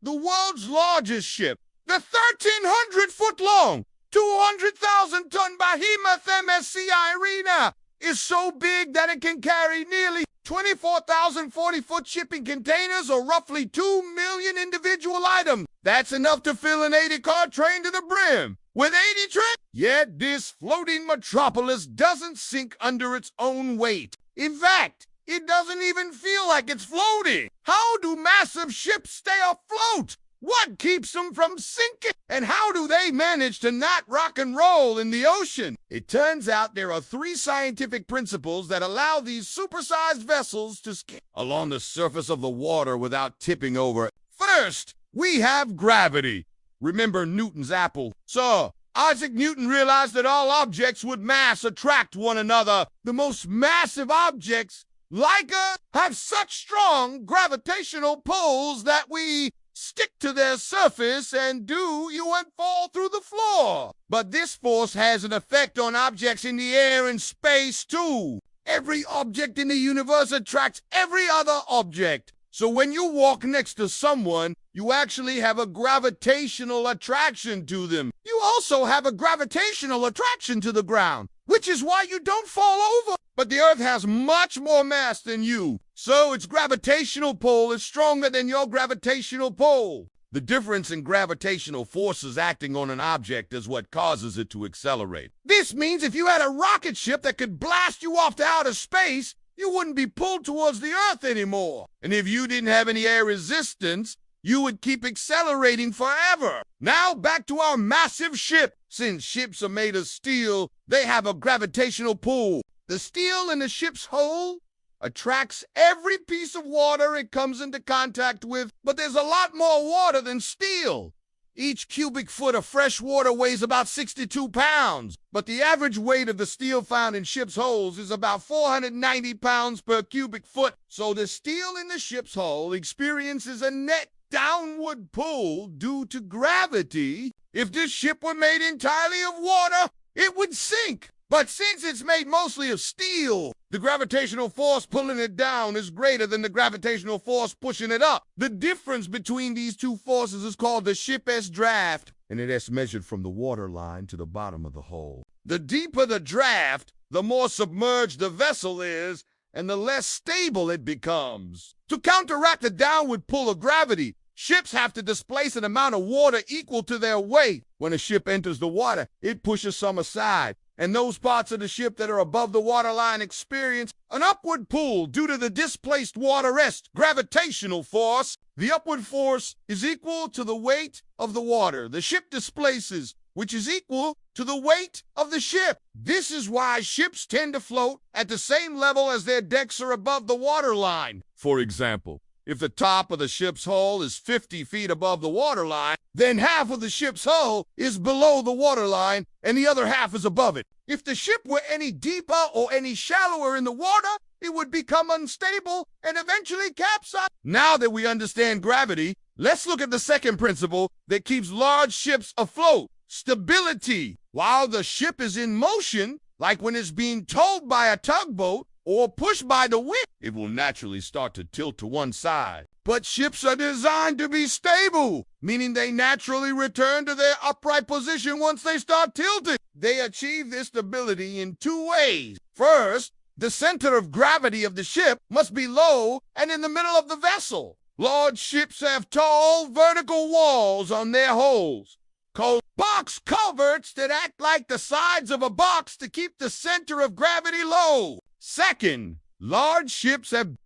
The world's largest ship, the 1,300-foot-long, 200,000-ton behemoth MSC Irina, is so big that it can carry nearly 24,000 40-foot shipping containers, or roughly 2 million individual items. That's enough to fill an 80-car train to the brim. With 80 trains, yet this floating metropolis doesn't sink under its own weight. In fact, it doesn't even feel like it's floating. How do massive ships stay afloat? What keeps them from sinking? And how do they manage to not rock and roll in the ocean? It turns out there are 3 scientific principles that allow these supersized vessels to skip along the surface of the water without tipping over. First, we have gravity. Remember Newton's apple? So, Isaac Newton realized that all objects would mass attract one another. The most massive objects, like Earth, have such strong gravitational pulls that we stick to their surface and you and fall through the floor. But this force has an effect on objects in the air and space too. Every object in the universe attracts every other object. So when you walk next to someone, you actually have a gravitational attraction to them. You also have a gravitational attraction to the ground, which is why you don't fall over. But the Earth has much more mass than you, so its gravitational pull is stronger than your gravitational pull. The difference in gravitational forces acting on an object is what causes it to accelerate. This means if you had a rocket ship that could blast you off to outer space, you wouldn't be pulled towards the Earth anymore. And if you didn't have any air resistance, you would keep accelerating forever. Now back to our massive ship. Since ships are made of steel, they have a gravitational pull. The steel in the ship's hull attracts every piece of water it comes into contact with, but there's a lot more water than steel. Each cubic foot of fresh water weighs about 62 pounds, but the average weight of the steel found in ships' hulls is about 490 pounds per cubic foot. So the steel in the ship's hull experiences a net downward pull due to gravity. If this ship were made entirely of water, it would sink. But since it's made mostly of steel, the gravitational force pulling it down is greater than the gravitational force pushing it up. The difference between these two forces is called the ship's draft, and it is measured from the waterline to the bottom of the hull. The deeper the draft, the more submerged the vessel is, and the less stable it becomes. To counteract the downward pull of gravity, ships have to displace an amount of water equal to their weight. When a ship enters the water, it pushes some aside, and those parts of the ship that are above the waterline experience an upward pull due to the displaced water's gravitational force. The upward force is equal to the weight of the water the ship displaces, which is equal to the weight of the ship. This is why ships tend to float at the same level as their decks are above the waterline. For example, if the top of the ship's hull is 50 feet above the waterline, then half of the ship's hull is below the waterline and the other half is above it. If the ship were any deeper or any shallower in the water, it would become unstable and eventually capsize. Now that we understand gravity, let's look at the second principle that keeps large ships afloat: stability. While the ship is in motion, like when it's being towed by a tugboat or pushed by the wind, it will naturally start to tilt to one side. But ships are designed to be stable, meaning they naturally return to their upright position once they start tilting. They achieve this stability in 2 ways. First, the center of gravity of the ship must be low and in the middle of the vessel. Large ships have tall vertical walls on their hulls, called box culverts, that act like the sides of a box to keep the center of gravity low. Second, large ships have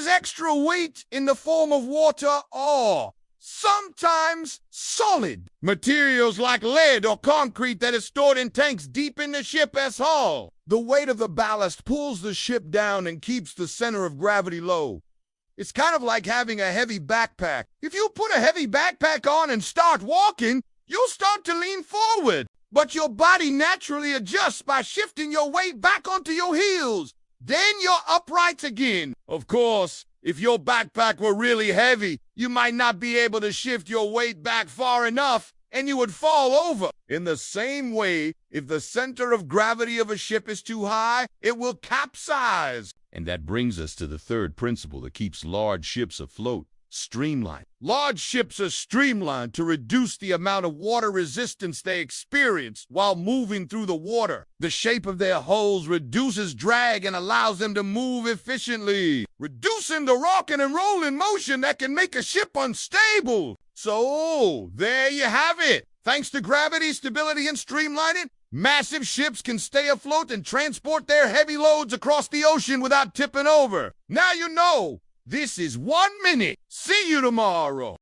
extra weight in the form of water or sometimes solid materials like lead or concrete that is stored in tanks deep in the ship's hull. The weight of the ballast pulls the ship down and keeps the center of gravity low. It's kind of like having a heavy backpack. If you put a heavy backpack on and start walking, you'll start to lean forward, but your body naturally adjusts by shifting your weight back onto your heels. Then you're upright again. Of course, if your backpack were really heavy, you might not be able to shift your weight back far enough and you would fall over. In the same way, if the center of gravity of a ship is too high, it will capsize. And that brings us to the third principle that keeps large ships afloat: Streamline. Large ships are streamlined to reduce the amount of water resistance they experience while moving through the water. The shape of their hulls reduces drag and allows them to move efficiently, reducing the rocking and rolling motion that can make a ship unstable. So, there you have it. Thanks to gravity, stability, and streamlining, massive ships can stay afloat and transport their heavy loads across the ocean without tipping over. Now you know. This is 1 minute. See you tomorrow.